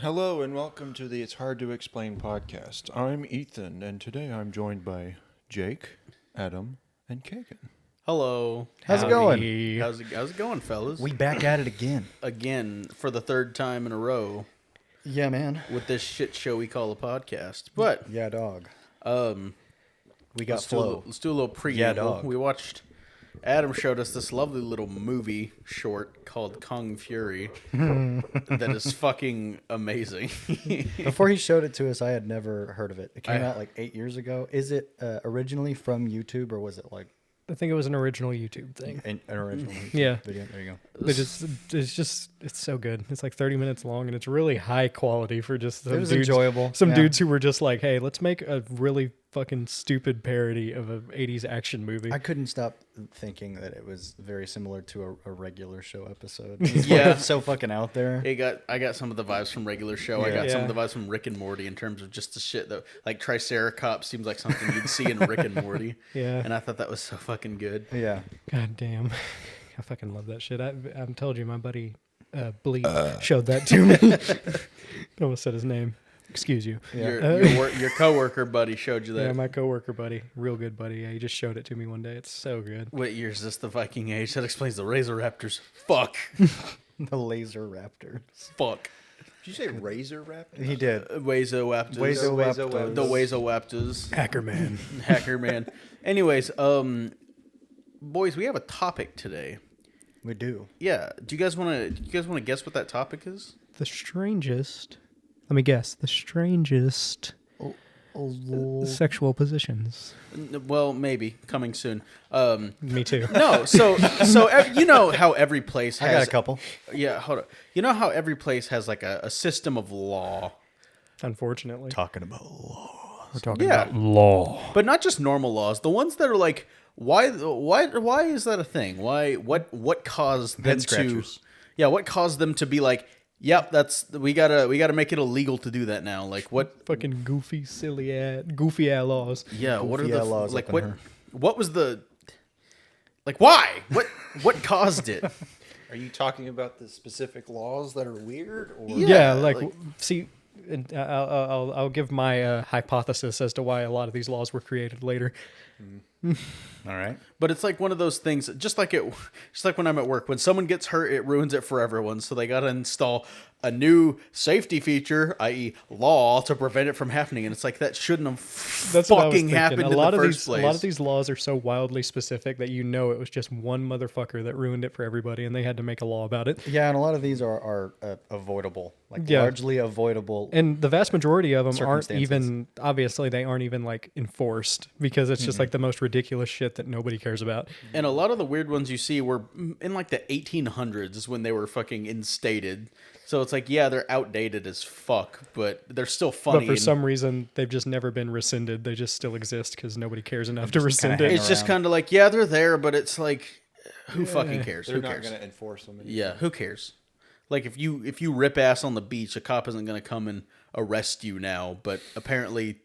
Hello and welcome to the It's Hard to Explain podcast. I'm Ethan, and today I'm joined by Jake, Adam, and Kagan. Hello. How's it going? How's it going, fellas? We back at it again. Again, for the third time in a row Yeah, man. with this shit show we call a podcast. But Yeah, dog. We got let's do, a, flow. let's do a little preview. Yeah, dog. We watched. Adam showed us this lovely little movie short called Kung Fury that is fucking amazing. Before he showed it to us, I had never heard of it. It came out like 8 years ago. Is it originally from YouTube, or was it like I think it was an original YouTube thing. an original YouTube Yeah. video? There you go. It's so good. It's like 30 minutes long, and it's really high quality for just some It was dudes, enjoyable. Some Yeah. dudes who were just like, hey, let's make a really fucking stupid parody of a 80s action movie. I couldn't stop thinking that it was very similar to a regular show episode. Yeah. It's so fucking out there. I got some of the vibes from regular show. I Yeah. got some of Yeah. the vibes from Rick and Morty in terms of just the shit that like Triceratops seems like something you'd see in Rick and Morty. Yeah. And I thought that was so fucking good. Yeah. God damn. I fucking love that shit. I've told you, my buddy Bleak showed that to me. I almost said his name. Excuse you. Yeah. Your coworker buddy showed you that. Yeah, my coworker buddy. Real good buddy. Yeah, he just showed it to me one day. It's so good. What year is this? The Viking Age? That explains the Razor Raptors. Fuck. The laser raptors. Fuck. Did you say Razor Raptor? He did. Wazo Raptors. Wazo The Wazo Raptors. Hacker man. Hacker man. Anyways, boys, we have a topic today. We do. Yeah. Do you guys want to guess what that topic is? The strangest. Let me guess. The strangest sexual positions. Well, maybe coming soon. Me too. No. So you know how every place has I got a couple. Yeah. Hold on. You know how every place has like a system of law. Unfortunately, Talking about law. we're talking Yeah. about law. But not just normal laws. The ones that are like, why is that a thing? What caused them Head to? scratchers. Yeah, what caused them to be like, yep, we gotta make it illegal to do that now. Like what? Fucking goofy, goofy ass laws. Yeah, what are Goofy the laws like up in what? her. What was the like? Why? What caused it? Are you talking about the specific laws that are weird? Or Yeah, like, like- see, and I'll give my hypothesis as to why a lot of these laws were created later. All right. But it's like one of those things, just like when I'm at work, when someone gets hurt, it ruins it for everyone. So they got to install a new safety feature, i.e., law, to prevent it from happening. And it's like that shouldn't have That's what I was fucking thinking. happened in A lot the of first these, place. a lot of these laws are so wildly specific that you know it was just one motherfucker that ruined it for everybody, and they had to make a law about it. Yeah, and a lot of these are avoidable, like Yeah. largely avoidable. And the vast majority of them aren't Circumstances. even, obviously, they aren't even like enforced because it's just like the most ridiculous shit that nobody cares about. And a lot of the weird ones you see were in like the 1800s is when they were fucking instated. So it's like, yeah, they're outdated as fuck, but they're still funny. But for and some reason, they've just never been rescinded. They just still exist because nobody cares enough to rescind it. hang it's just around. kind of like, yeah, they're there, but it's like, who fucking cares? they're Who not cares? going to enforce them. Yeah, who cares? Like if you rip ass on the beach, a cop isn't going to come and arrest you now. But apparently,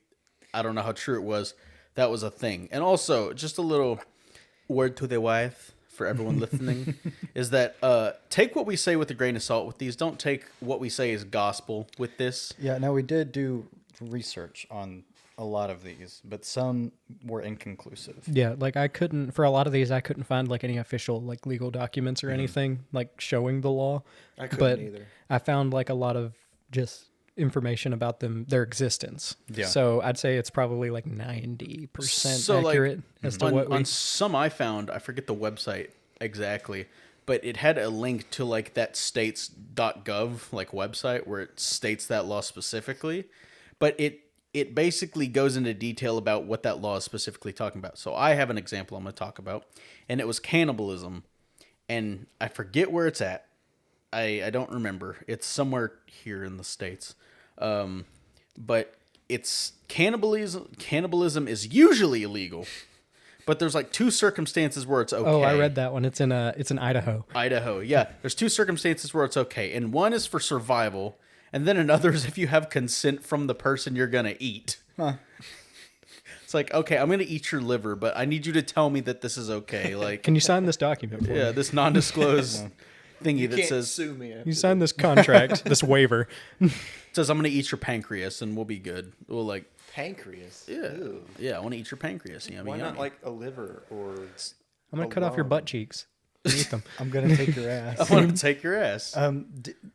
I don't know how true it was. That was a thing. And also, just a little word to the wife for everyone listening is that take what we say with a grain of salt with these. Don't take what we say as gospel with this. Yeah, now we did do research on a lot of these, but some were inconclusive. Yeah, like I couldn't, for a lot of these, I couldn't find like any official like legal documents or anything like showing the law. I couldn't but either. I found like a lot of just information about their existence. Yeah. So I'd say it's probably like 90% So, like, accurate as to what we... on some I found, I forget the website exactly, but it had a link to like that states.gov like website where it states that law specifically, but it basically goes into detail about what that law is specifically talking about. So I have an example I'm going to talk about, and it was cannibalism, and I forget where it's at. I don't remember. It's somewhere here in the States. But it's cannibalism. Cannibalism is usually illegal, but there's like two circumstances where it's okay. Oh, I read that one. It's in Idaho. Idaho. Yeah, there's two circumstances where it's okay, and one is for survival, and then another is if you have consent from the person you're gonna eat. Huh. It's like, okay, I'm gonna eat your liver, but I need you to tell me that this is okay. Like, Can you sign this document for yeah, me? this non-disclosed thingy that Can't says sue me. You signed this contract, this waiver. says I'm gonna eat your pancreas and we'll be good. We'll like pancreas. yeah, Ew. yeah. I want to eat your pancreas. Yummy, Why yummy. not like a liver or? I'm gonna cut off your butt cheeks. And eat them. I'm gonna take your ass. I want to take your ass.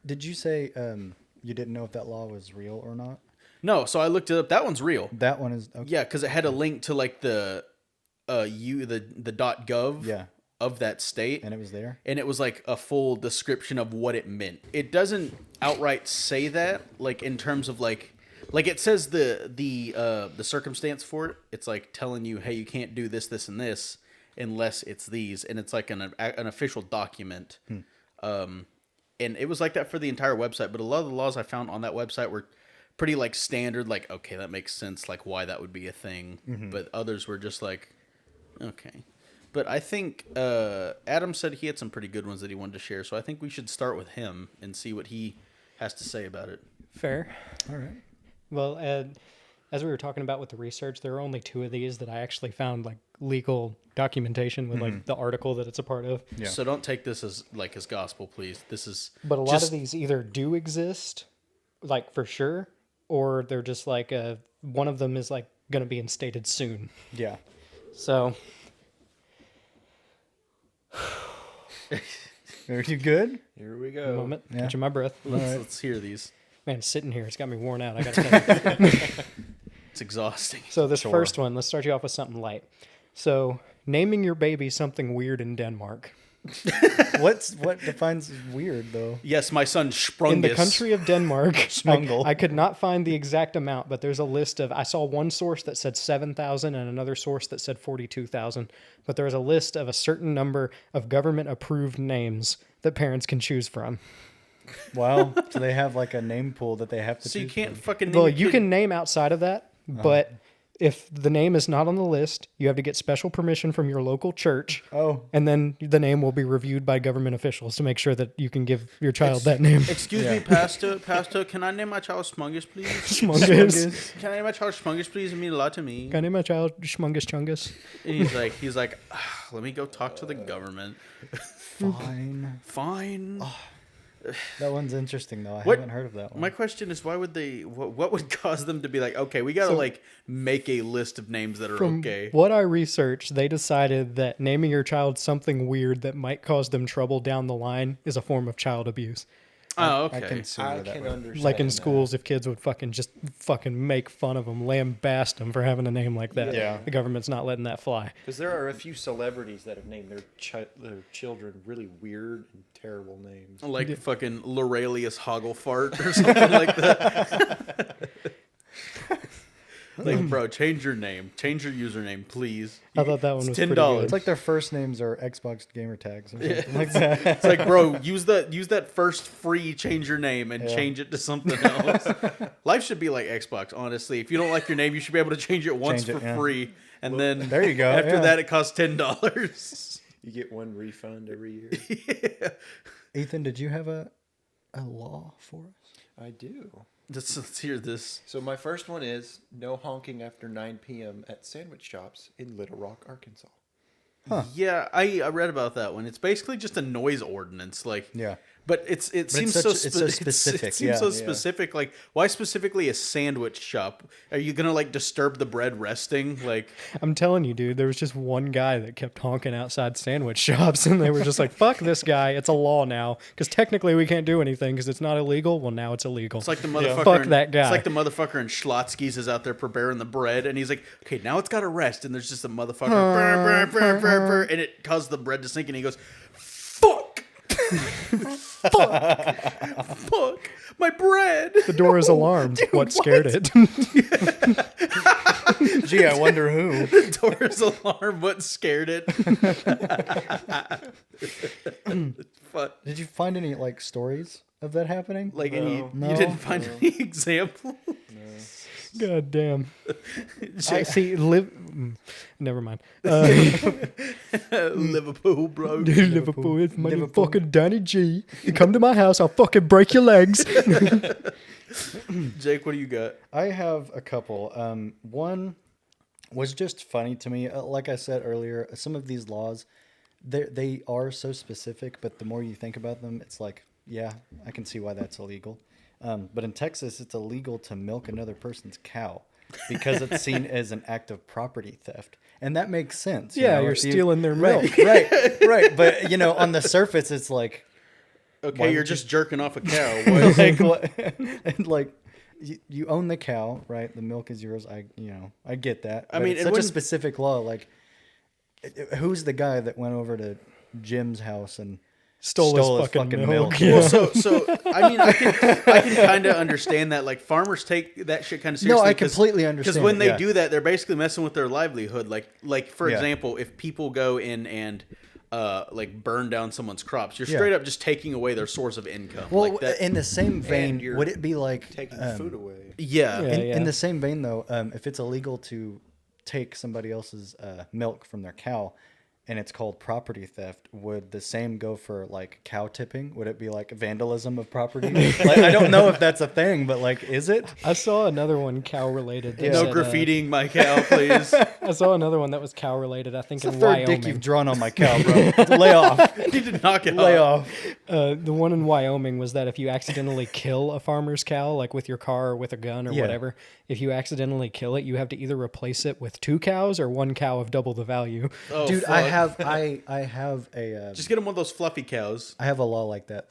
Did you say you didn't know if that law was real or not? No, so I looked it up. That one's real. That one is okay. Yeah, because it had a link to like the .gov Yeah, of that state, and it was there. and it was like a full description of what it meant. It doesn't outright say that, like in terms of like it says the circumstance for it. It's like telling you, hey, you can't do this, this, and this unless it's these, and it's like an official document. And it was like that for the entire website. But a lot of the laws I found on that website were pretty like standard, like, okay, that makes sense, like why that would be a thing. But others were just like, okay. But I think Adam said he had some pretty good ones that he wanted to share, so I think we should start with him and see what he has to say about it. Fair. All right. Well, as we were talking about with the research, there are only 2 of these that I actually found like legal documentation with like the article that it's a part of. Yeah. So don't take this as gospel, please. This is But a lot just, of these either do exist, like for sure, or they're just like one of them is like going to be instated soon. Yeah. So Are you good? Here we a go. moment, Yeah. catching my breath. let's hear these. Man, sitting here, it's got me worn out. I got to. It's exhausting. So this Sure. first one, let's start you off with something light. So naming your baby something weird in Denmark. What defines weird though? Yes, my son Sprungus. In the country of Denmark, Schmungle. I could not find the exact amount, but there's a list of. I saw one source that said 7,000 and another source that said 42,000. But there is a list of a certain number of government-approved names that parents can choose from. Wow. So they have like a name pool that they have to. So you choose can't from. fucking name Well, your you kid- can name outside of that, but if the name is not on the list, you have to get special permission from your local church. Oh. And then the name will be reviewed by government officials to make sure that you can give your child that name. Excuse Yeah. me, Pastor, can I name my child Smungus, please? Schmungus. Can I name my child Smungus, please? It means a lot to me. Can I name my child Schmungus Chungus? And he's like, let me go talk to the government. Fine. Fine. That one's interesting though. I What- haven't heard of that one. My question is, why would they? What would cause them to be like, okay, we gotta like make a list of names that are From okay? what I researched, they decided that naming your child something weird that might cause them trouble down the line is a form of child abuse. Oh, okay. I can see I where that can went. understand. Like in that. schools, if kids would just make fun of them, lambast them for having a name like that. Yeah. The government's not letting that fly. Because there are a few celebrities that have named their children really weird and terrible names. Like fucking Laurelius Hogglefart or something like that. Like, bro, change your name. Change your username, please. I thought that one was pretty $10. good. It's like their first names are Xbox gamer tags or something like that. It's like, bro, use that first free change your name and Yeah. change it to something else. Life should be like Xbox, honestly. If you don't like your name, you should be able to change it once Change it, for yeah. free. And then there you go, After yeah. that, it costs $10. You get one refund every year. Ethan, did you have a law for us? I do. Let's hear this. So my first one is no honking after 9 p.m. at sandwich shops in Little Rock, Arkansas. Yeah, I read about that one. It's basically just a noise ordinance, like Yeah. But it seems it's so such- it's so specific, It seems yeah. so Yeah. specific. Like, why specifically a sandwich shop? Are you gonna like disturb the bread resting? Like, I'm telling you, dude, there was just one guy that kept honking outside sandwich shops, and they were just like, fuck this guy. It's a law now. Because technically we can't do anything because it's not illegal. Well, now it's illegal. it's like the motherfucker. Fuck that guy. It's like the motherfucker in Schlotsky's is out there preparing the bread, and he's like, okay, now it's got to rest, and there's just a motherfucker, brr, brr, brr, brr, brr, and it causes the bread to sink, and he goes, fuck. Fuck my bread. The door is alarmed. What scared it? Gee, I wonder who. The door is alarmed. What scared it? Fuck. Did you find any like stories of that happening? Like, and you No. didn't find any example. God damn. I see. Never mind. Liverpool, bro. Liverpool is my Liverpool. fucking Danny G. You come to my house, I'll fucking break your legs. Jake, what do you got? I have a couple. One was just funny to me. Like I said earlier, some of these laws they are so specific, but the more you think about them, it's like, yeah, I can see why that's illegal. But in Texas, it's illegal to milk another person's cow because it's seen as an act of property theft. And that makes sense. Yeah, you're stealing their milk. Right. But, on the surface, it's like... Okay, you're just jerking off a cow. like, what? And like, you own the cow, right? The milk is yours. I get that. I mean, it's such a specific law. Like, who's the guy that went over to Jim's house and stole his fucking milk? Yeah. Well, so I mean, I can kind of understand that. Like, farmers take that shit kind of seriously. No, I completely understand. Because when they do that, they're basically messing with their livelihood. Like for example, if people go in and like burn down someone's crops, you're straight up just taking away their source of income. Well, like that. in the same vein, would it be like taking food away? Yeah. In the same vein, though, if it's illegal to take somebody else's milk from their cow, and it's called property theft, would the same go for like cow tipping? Would it be like vandalism of property? Like, I don't know if that's a thing, but like, is it? I saw another one cow related. No graffitiing my cow, please. I saw another one that was cow related. I think It's in the third Wyoming. dick you've drawn on my cow, bro. Lay off. You did knock it Lay off. off. The one in Wyoming was that if you accidentally kill a farmer's cow, like with your car or with a gun or whatever, if you accidentally kill it, you have to either replace it with 2 cows or 1 cow of double the value. Oh, Dude, fuck. I have a Just get him one of those fluffy cows. I have a law like that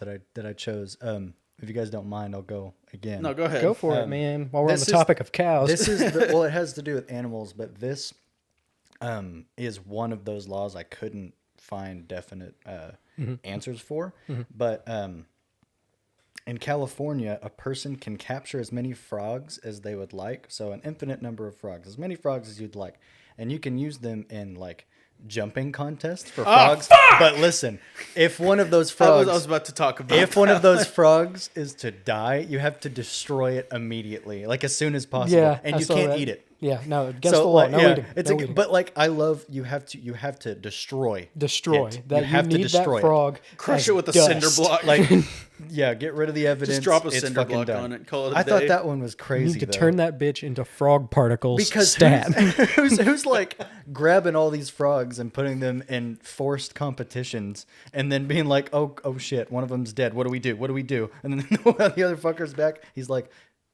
I chose. If you guys don't mind, I'll go again. No, go ahead. Go for it, man. While we're on this the is- topic of cows. This is well, it has to do with animals, but this is one of those laws I couldn't find definite answers for. But in California, a person can capture as many frogs as they would like, so an infinite number of frogs, as many frogs as you'd like, and you can use them in like jumping contests for frogs. But listen, if one of those frogs, I was about to talk about. if one of those frogs is to die, you have to destroy it immediately, like as soon as possible, Yeah, and I you saw can't that. eat it. Yeah, no, against the law. Like, No yeah, eating. it's No a, eating. but like I love you have to destroy Destroy. it. That you have to need destroy that frog. Crush as it with a dust. cinder block. Like, yeah, get rid of the evidence. Just drop a it's cinder fucking block done. on it. Call it a I thought day. that one was You crazy. need to though. turn that bitch into frog particles. Because stat. who's like grabbing all these frogs and putting them in forced competitions and then being like, oh shit, one of them's dead. What do we do? And then the other fucker's back. He's like,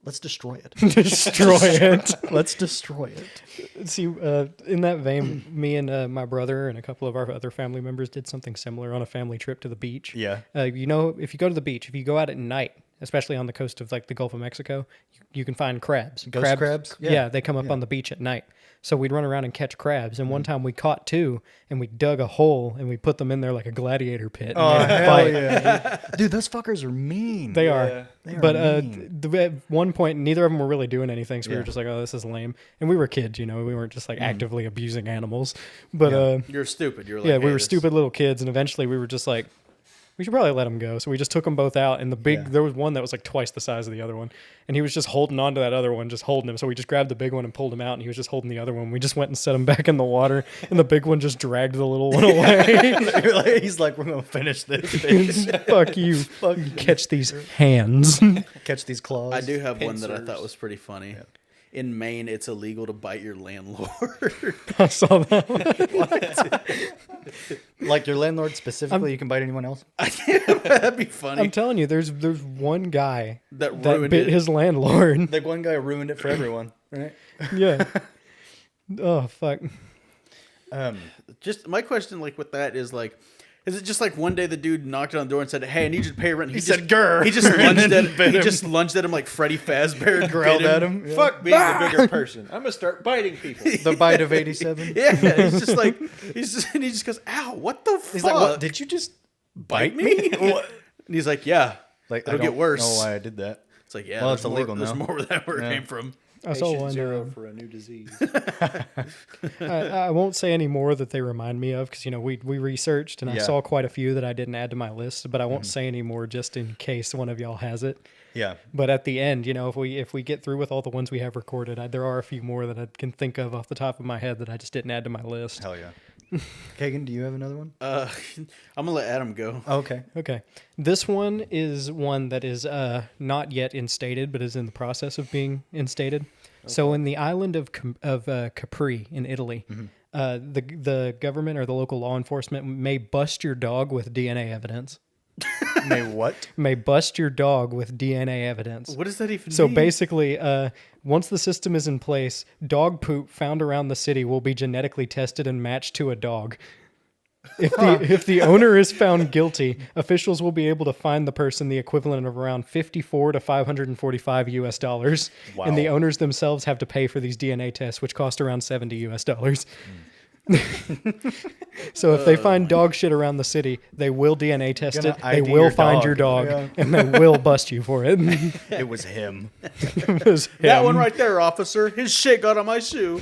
let's destroy it. Destroy it. Let's destroy it. See, in that vein, me and my brother and a couple of our other family members did something similar on a family trip to the beach. Yeah. If you go to the beach, if you go out at night, especially on the coast of like the Gulf of Mexico, you can find crabs. Ghost crabs? Yeah, they come up on the beach at night. So we'd run around and catch crabs. And one time we caught 2 and we dug a hole and we put them in there like a gladiator pit. And Oh, they would hell fight. yeah. Dude, those fuckers are mean. They are. They are But mean. at one point, neither of them were really doing anything. So we Yeah. were just like, oh, this is lame. And we were kids, we weren't just like actively abusing animals. But You're stupid. You're like, yeah, hey, we were this- stupid little kids. And eventually we were just like, we should probably let them go. So we just took them both out. And there was one that was like twice the size of the other one. And he was just holding on to that other one, just holding him. So we just grabbed the big one and pulled him out. And he was just holding the other one. We just went and set him back in the water. And the big one just dragged the little one away. He's like, we're gonna finish this. Bitch. Fuck you. You catch these hands. Catch these claws. I do have one that I Pincers. thought was pretty funny. In Maine, it's illegal to bite your landlord. I saw that one. Like your landlord specifically, you can bite anyone else. That'd be funny. I'm telling you, there's one guy That that ruined bit it. his landlord. Like one guy ruined it for everyone, right? Yeah. Oh fuck. Just my question, like with that, is like, is it just like one day the dude knocked on the door and said, "Hey, I need you to pay rent"? He said, "Grr." He just lunged at bit he him. just lunged at him like Freddy Fazbear Growled bit at him. Yeah. Fuck being the bigger person. I'm gonna start biting people. The bite of 87. Yeah, he's just like and he just goes, "Ow, what the fuck? He's like, what? Did you just bite me?" What? And he's like, "Yeah." Like, It'll I get don't worse. know why I did that. It's like, yeah, Well, there's it's illegal more, now. There's more where that word Yeah. came from. I saw Patient one. 0 for a new disease. I won't say any more that they remind me of because we researched and I Yeah. saw quite a few that I didn't add to my list, but I won't say any more just in case one of y'all has it. Yeah. But at the end, if we get through with all the ones we have recorded, there are a few more that I can think of off the top of my head that I just didn't add to my list. Hell yeah. Kagan, do you have another one? I'm gonna let Adam go. Oh, okay. Okay. This one is one that is not yet instated, but is in the process of being instated. So in the island of Capri in Italy, the government or the local law enforcement may bust your dog with DNA evidence. May what? May bust your dog with DNA evidence. What does that even So mean? basically, once the system is in place, dog poop found around the city will be genetically tested and matched to a dog. If the owner is found guilty, officials will be able to fine the person the equivalent of around $54 to $545. Wow. And the owners themselves have to pay for these DNA tests, which cost around $70. So if they find dog shit around the city, they will DNA test Gonna it. They ID will your find dog. your dog, Yeah. and they will bust you for it. It was him. It was That him. one right there, officer. His shit got on my shoe.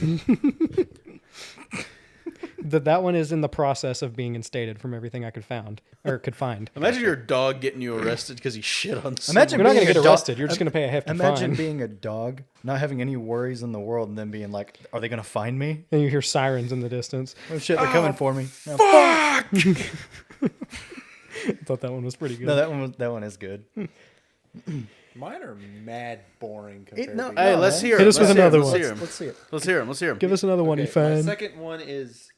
That one is in the process of being instated from everything I could find. Imagine your dog getting you arrested because he shit on someone. Imagine You're not going being to a get dog- arrested. You're just going to pay a hefty Imagine fine. being a dog, not having any worries in the world, and then being like, "Are they gonna find me? And you hear sirens in the distance. Oh shit, they're coming for me." No, I thought that one was pretty good. no, that one is good. Mine are mad boring compared no, to Hey, yours. let's hear Hit him. us with Let's hear another him. one. Let's hear him. Let's see it. Let's hear him. Let's hear him. Give us another one, you Okay, my fan. second one is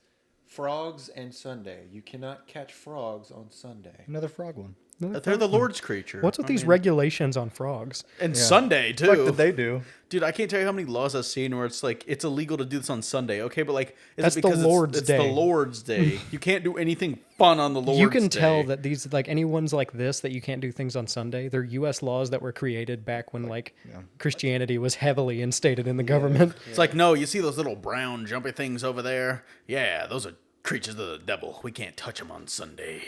frogs and Sunday. You cannot catch frogs on Sunday. Another frog one. They're the Lord's creature. What's with I these mean, regulations on frogs? And Yeah. Sunday, too. What did they do? Dude, I can't tell you how many laws I've seen where it's like, it's illegal to do this on Sunday. Okay, but like, is That's it the because Lord's it's Day. the Lord's Day. You can't do anything fun on the Lord's Day. You can tell that these, like, any ones like this that you can't do things on Sunday, they're U.S. laws that were created back when, like, Christianity was heavily instated in the government. It's like, no, you see those little brown jumpy things over there? Yeah, those are creatures of the devil. We can't touch them on Sunday.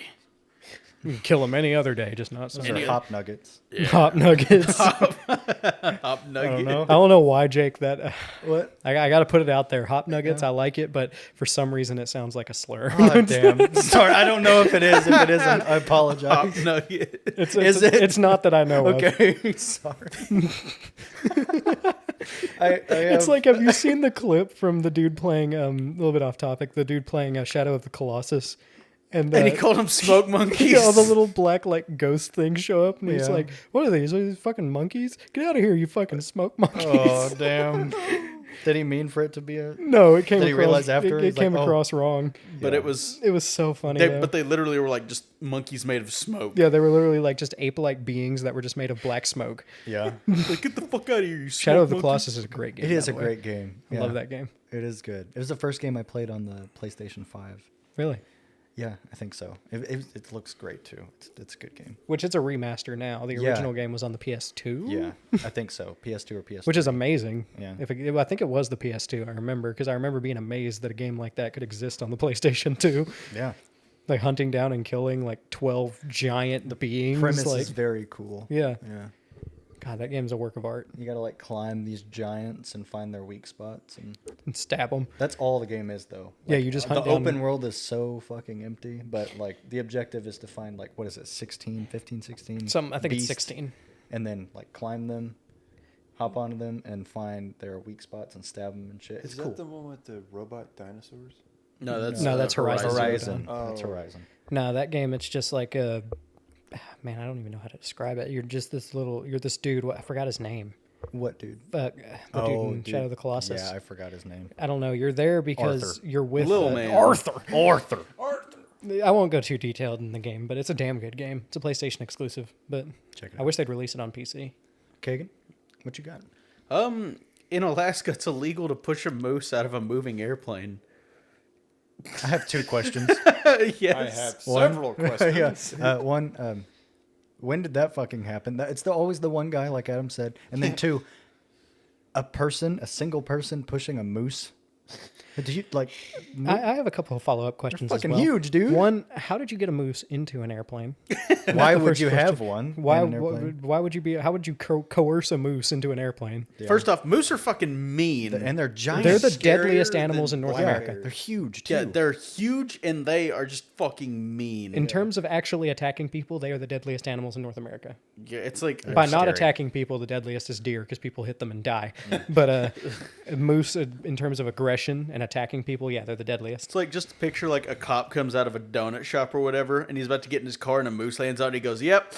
You can kill them any other day, just not Those Sunday. are hop nuggets. Hop nuggets. Hop I nugget. don't know. I don't know why, Jake, that... What? I got to put it out there. Hop nuggets, I like it, but for some reason it sounds like a slur. Oh, damn. Sorry, I don't know if it is. If it isn't, I apologize. Hop nugget. Is it? It's not that I know of. Okay, sorry. It's like, have you seen the clip from the dude playing, a little bit off topic, the dude playing Shadow of the Colossus? And And he called them smoke monkeys. all the little black, like, ghost things show up, and he's Yeah. like, what are these? Are these fucking monkeys? Get out of here, you fucking smoke monkeys. Oh, damn. Did he mean for it to be a... No, it came Did he across, realize after? it He's came like, oh. across wrong. But it was... It was so funny, though. But they literally were like just monkeys made of smoke. Yeah, they were literally like just ape-like beings that were just made of black smoke. Yeah. Like, get the fuck out of here, you Shadow of the smoke Colossus is a great game. It is by a the way. great game. I love that game. It is good. It was the first game I played on the PlayStation 5. Really? Yeah, I think so. It looks great, too. It's a good game. Which it's a remaster now. The Yeah. original game was on the PS2. Yeah, I think so. PS2 or PS3. Which is amazing. Yeah. I think it was the PS2. I remember because I remember being amazed that a game like that could exist on the PlayStation 2. Yeah. Like hunting down and killing like 12 giant beings. Premise like, is very cool. yeah. Yeah. God, that game's a work of art. You gotta like climb these giants and find their weak spots, and And stab them. that's all the game is, though. Yeah, Like, you just the hunt down- open world is so fucking empty, but like the objective is to find like what is it, 16, 15, 16? I think it's beasts, 16. and then like climb them, hop onto them, and find their weak spots and stab them and shit. It's Is cool. that the one with the robot dinosaurs? No, that's No, that's Horizon. Horizon. Oh. That's Horizon. No, that game, it's just like a... Man, I don't even know how to describe it. You're this dude. I forgot his name. What dude? The dude in Shadow of the Colossus. Yeah, I forgot his name. I don't know. You're there because Arthur. you're with Little man. Arthur. I won't go too detailed in the game, but it's a damn good game. It's a PlayStation exclusive, but Check it I out. wish they'd release it on PC. Kagan, what you got? In Alaska, it's illegal to push a moose out of a moving airplane. I have two questions. Yes. I have several questions. Yeah. One, when did that fucking happen? It's always the one guy, like Adam said. And then two, a single person pushing a moose. Do you like? I have a couple of follow-up questions as fucking well. huge, dude. One, how did you get a moose into an airplane? Why the would first you question. have one? Why in an airplane? why would you be? How would you coerce a moose into an airplane? Yeah. First off, moose are fucking mean. And they're giant. They're the scarier deadliest than animals in North black America. bears. They're huge too. Yeah, they're huge and they are just fucking mean. In terms of actually attacking people, they are the deadliest animals in North America. Yeah, it's like By not scary. attacking people, the deadliest is deer because people hit them and die. But a moose, in terms of aggression and attacking people, yeah, they're the deadliest. it's like just picture like a cop comes out of a donut shop or whatever, and he's about to get in his car, and a moose lands out, and he goes, "Yep,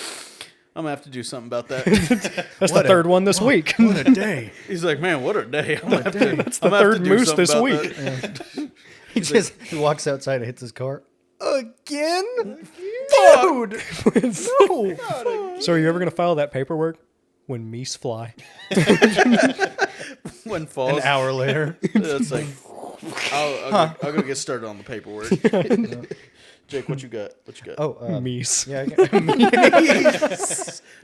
I'm gonna have to do something about that. That's the third one this week. What a day. He's like, man, what a day. That's the third moose this week. He walks outside and hits his car. Again? Dude! No. So are you ever going to file that paperwork? When Meese fly. When falls. An hour later. It's like, I'll go get started on the paperwork. Jake, what you got? Oh, Meese. yeah.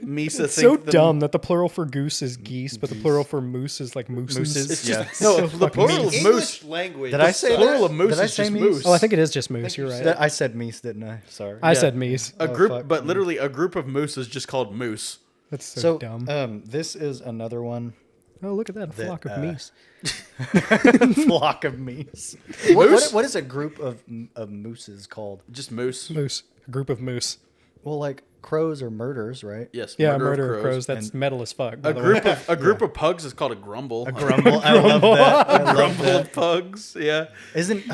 Meese. It's so dumb that the plural for goose is geese, but the plural for moose is like mooses. Mooses. Yeah. Yeah. No, the plural of moose. language. Did I say Plural that? of moose Did I is say just Meese? moose. Oh, I think it is just moose. You're right. I said Meese, didn't I? Sorry. I said Meese. A group, fuck. but literally a group of moose is just called moose. That's so, So, dumb. this is another one. Oh, look at that. A flock of Meese. Flock of Meese. What is a group of mooses called? Just moose. Moose. A group of moose. Well, like crows or murders, right? Yes. Yeah, murder murder of of crows. That's metal as fuck. by A the way. group of pugs is called a grumble. A grumble. I love that. I love Grumble that. of pugs. Yeah. Isn't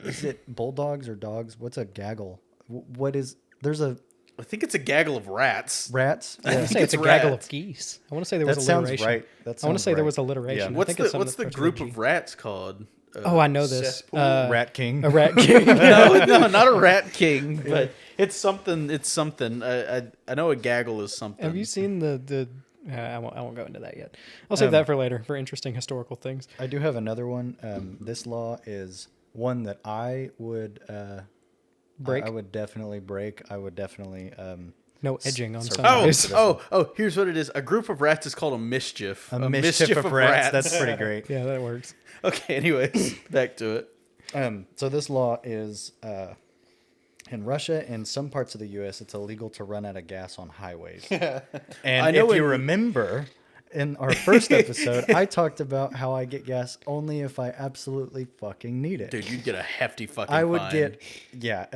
is it bulldogs or dogs? What's a gaggle? What is? There's a I think it's a gaggle of rats. rats. I want to say it's it's a gaggle rats. of geese. I want to say there was That sounds alliteration. right. That I want to sounds say there right. was alliteration. Yeah. I What's think the it's something what's that the starts with a group G. of rats called? Oh, I know this. Rat King. A rat king. No, not a rat king, but it's something. It's something. I know a gaggle is something. Have you seen the I won't go into that yet. I'll save that for later for interesting historical things. I do have another one. This law is one that I would Break? I would definitely break. I would definitely No edging on survive. Sundays. Here's what it is. A group of rats is called a mischief. a mischief of rats. That's pretty great. Yeah, that works. Okay, anyways, back to it. So this law is in Russia and some parts of the U.S. It's illegal to run out of gas on highways. And I know if you in- remember, in our first episode, I talked about how I get gas only if I absolutely fucking need it. Dude, you'd get a hefty fucking I would fine. get,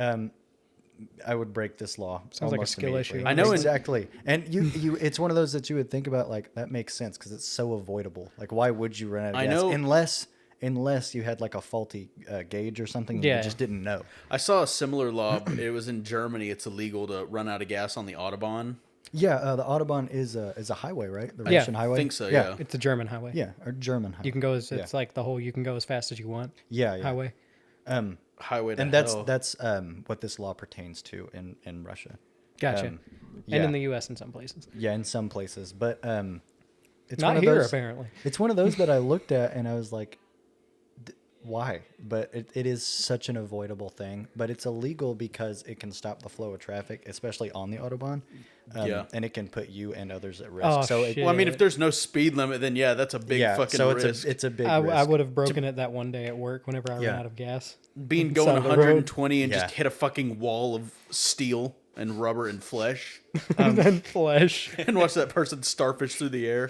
I would break this law. Sounds like a almost skill immediately. issue. I know in- exactly, and you, it's one of those that you would think about like that makes sense because it's so avoidable. Like, why would you run out of I gas know- unless you had like a faulty gauge or something and Yeah. you just didn't know? I saw a similar law. But it was in Germany. It's illegal to run out of gas on the Autobahn. Yeah, the Autobahn is a highway, right? The Yeah, Russian highway. I think so. Yeah. It's a German highway. yeah, or German highway. You can go as Yeah. it's like the whole you can go as fast as you want yeah, yeah. highway. Highway to And that's hell. what this law pertains to in Russia. Gotcha. Um, And yeah. in the U.S. in some places. Yeah, in some places, but it's Not one of here those, apparently. It's one of those that I looked at and I was like, why? But it is such an avoidable thing. But it's illegal because it can stop the flow of traffic, especially on the Autobahn. Yeah. And it can put you and others at risk. Oh, so shit. Well, I mean, if there's no speed limit, then yeah, that's a big fucking so risk. it's a big I risk. would have broken it that one day at work whenever I Yeah. ran out of gas. Being Side going of the road. 120 and Yeah. just hit a fucking wall of steel and rubber and flesh And then flesh. and watch that person starfish through the air.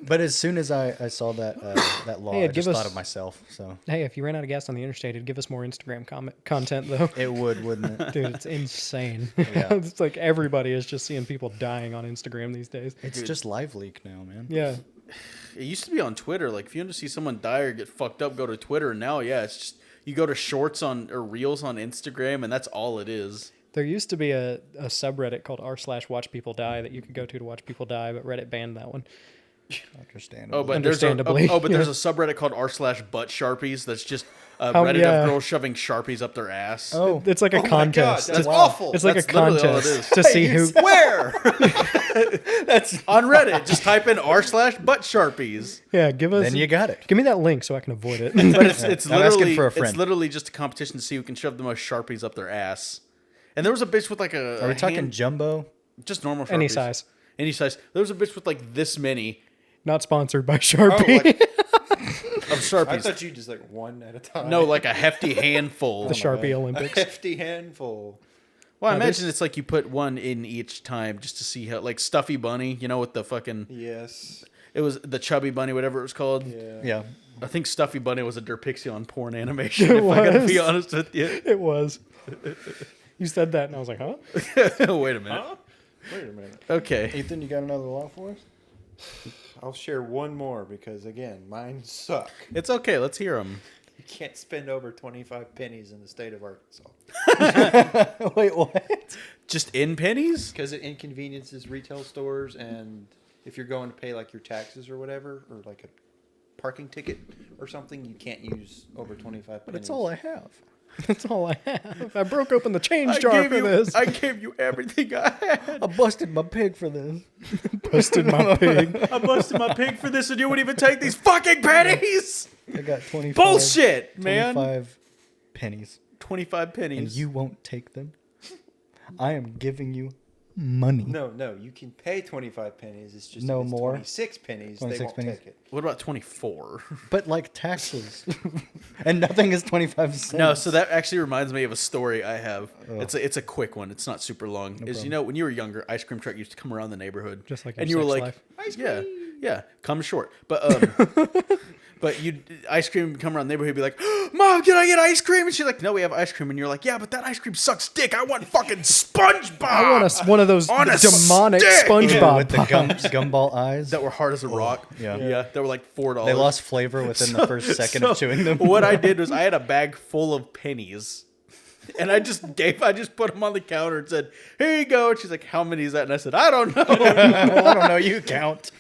But as soon as I saw that that law, Hey, I it'd just give thought us- of myself. So Hey, if you ran out of gas on the interstate, it'd give us more Instagram content though. it would, wouldn't it? Dude, it's insane. Yeah. It's like everybody is just seeing people dying on Instagram these days. It's just live leak now, man. Yeah. It used to be on Twitter. Like, if you want to see someone die or get fucked up, go to Twitter. And now, yeah, it's just you go to shorts on or reels on Instagram, and that's all it is. There used to be a subreddit called r/watch people die that you could go to watch people die, but Reddit banned that one. Understandable. Oh, but Understandably, there's yeah. a subreddit called r/butt sharpies. That's just a Oh, Reddit yeah. of girls shoving sharpies up their ass. Oh, It's like a contest. that's to- awful. It's like That's a literally all it contest is. to see who. Where? That's on Reddit. Just type in r/butt sharpies. Yeah, give us. then you got it. Give me that link so I can avoid it. But it's I'm asking literally for a it's friend. literally just a competition to see who can shove the most sharpies up their ass. And there was a bitch with like a Are we talking hand- jumbo? just normal sharpies. Any size. Any size. There was a bitch with like this many Not sponsored by Sharpie. of I sharpies. thought you just like one at a time. No, like a hefty handful. the Sharpie a Olympics. hefty handful. Well, I No, imagine there's- it's like you put one in each time just to see how, like Stuffy Bunny, you know, with the fucking, Yes. it was the Chubby Bunny, whatever it was called. Yeah. Yeah. I think Stuffy Bunny was a Derpixion porn animation, if I gotta be was. honest with you. It was. You said that, and I was like, huh? Wait a minute. Wait a minute. Okay. Ethan, you got another law for us? I'll share one more because again, mine suck. It's okay. Let's hear them. You can't spend over 25 pennies in the state of Arkansas Wait, what? Just in pennies? because it inconveniences retail stores, and if you're going to pay like your taxes or whatever, or like a parking ticket or something, you can't use over 25 pennies. But it's all I have. That's all I have. I broke open the change jar for this. I gave you everything I had. I busted my pig for this. busted my pig. I busted my pig for this, and you wouldn't even take these fucking pennies. I got 25. Bullshit, man. 25 pennies. 25 pennies. And you won't take them? I am giving you money. No, you can pay 25 pennies. It's just No if it's more. 26 pennies, 26 they won't pennies. take it. What about 24? But like taxes. And nothing is 25 cents. No, so that actually reminds me of a story I have. It's a quick one. It's not super long. You know, when you were younger, ice cream truck used to come around the neighborhood, Just like and your you were sex like, life. Ice yeah, cream. yeah, come short. But you ice cream would come around the neighborhood, be like, Mom, can I get ice cream? And she's like, no, we have ice cream. And you're like, yeah, but that ice cream sucks dick. I want fucking SpongeBob. I want one of those On a demonic stick! SpongeBob with the gumball eyes. that were hard as a rock. yeah. Yeah, that were like $4. They lost flavor within the first second of chewing them. What I did was I had a bag full of pennies. And I just put them on the counter and said, here you go. And she's like, how many is that? And I said, I don't know. Well, I don't know. You count.